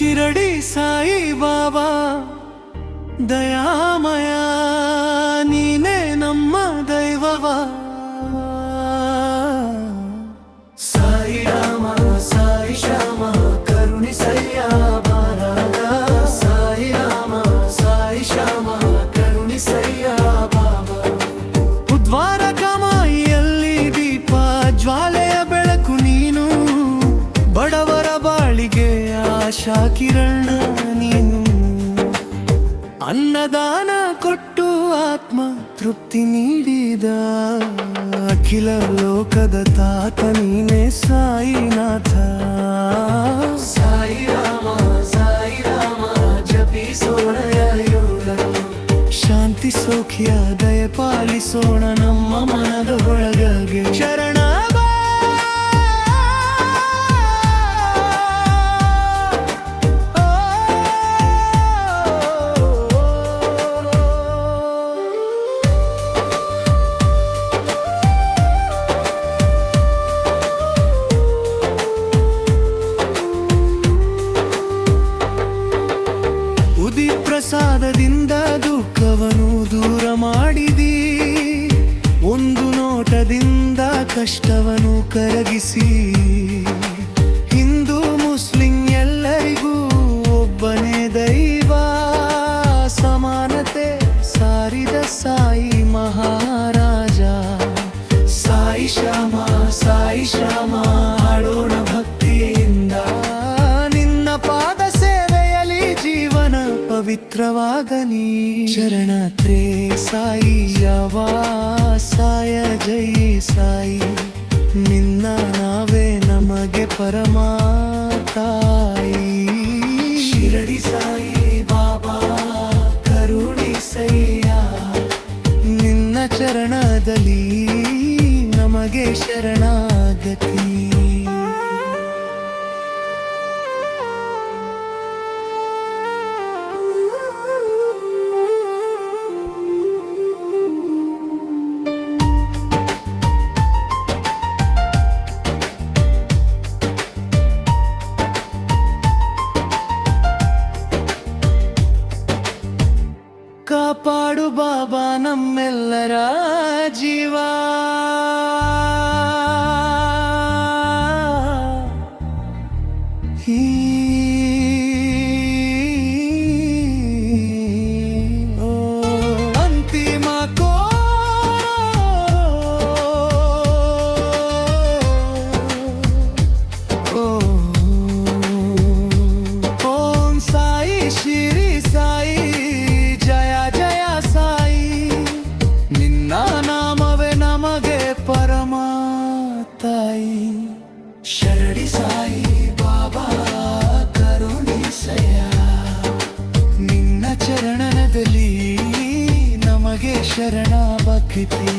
ಶಿರಡಿ ಸಾಯಿ ಬಾಬಾ ದಯಾಮಯ, ನೀನೇ ನಮ್ಮ ದೈವವ. ಸಾಯಿ ರಾಮ ಸಾಯಿ ಶ್ಯಾಮ ಕರುಣಿಸಯ್ಯ ಬಾರಾಗ, ಸಾಯಿ ರಾಮ ಸಾಯಿ ಶ್ಯಾಮ ಕರುಣಿಸಯ್ಯ ಬಾಬಾ. ಉದ್ವಾರ ಕಮಾಯಿಯಲ್ಲಿ ದೀಪ ಜ್ವಾಲೆಯ ಬೆಳಕು ನೀನು, ಬಡವರ ಬಾಳಿಗೆ ಆಶಾ ಕಿರಣ ನೀನು. ಅನ್ನದಾನ ಕೊಟ್ಟು ಆತ್ಮ ತೃಪ್ತಿ ನೀಡಿದ ಅಖಿಲ ಲೋಕದ ತಾತ ನೀನೆ ಸಾಯಿನಾಥ. ಸಾಯಿ ರಾಮ ಜಪಿಸೋಣ ಯೋಗನು, ಶಾಂತಿ ಸೌಖ್ಯ ದಯ ಪಾಲಿಸೋಣ ನಮ್ಮ ಮನದ ಒಳಗೆ. ಶರಣ ಪ್ರಸಾದದಿಂದ ದುಃಖವನ್ನು ದೂರ ಮಾಡಿದಿ, ಒಂದು ನೋಟದಿಂದ ಕಷ್ಟವನ್ನು ಕರಗಿಸಿ. ಹಿಂದೂ ಮುಸ್ಲಿಂ ಎಲ್ಲರಿಗೂ ಒಬ್ಬನೇ ದೈವ, ಸಮಾನತೆ ಸಾರಿದ ಸಾಯಿ ಮಹಾರಾಜ. ಸಾಯಿ ಶ್ಯಾಮ ಹಾಡೋಣ ಭಕ್ತಿಯಿಂದ, ನಿನ್ನ ಪಾದ ಸೇವೆಯಲ್ಲಿ ಜೀವನ ಪವಿತ್ರವಾಗಲಿ. ಶರಣತ್ರೇ ಸಾಯಿ ಸಾಯ ಜೈ ಸಾಯಿ, ನಿನ್ನ ನಾವೇ ನಮಗೆ ಪರಮ ತಾಯಿ. ಶಿರಡಿ ಸಾಯಿ ಬಾಬಾ ಕರುಣಿಸಯ್ಯ, ನಿನ್ನ ಚರಣದಲ್ಲಿ ನಮಗೆ ಶರಣಾಗತಿ. ಕಾಪಾಡು ಬಾಬಾ ನಮ್ಮೆಲ್ಲರ ಜೀವ, ಅಂತಿಮ ಓಂ ಸಾಯಿ ಶ್ರೀ ಸಾಯಿ ಪರಮ ತಾಯಿ. ಶರಡಿ ಸಾಯಿ ಬಾಬಾ ಕರುಣಿಸಯ್ಯ, ನಿನ್ನ ಚರಣದಲ್ಲಿ ನಮಗೆ ಶರಣ ಭಕ್ತಿ.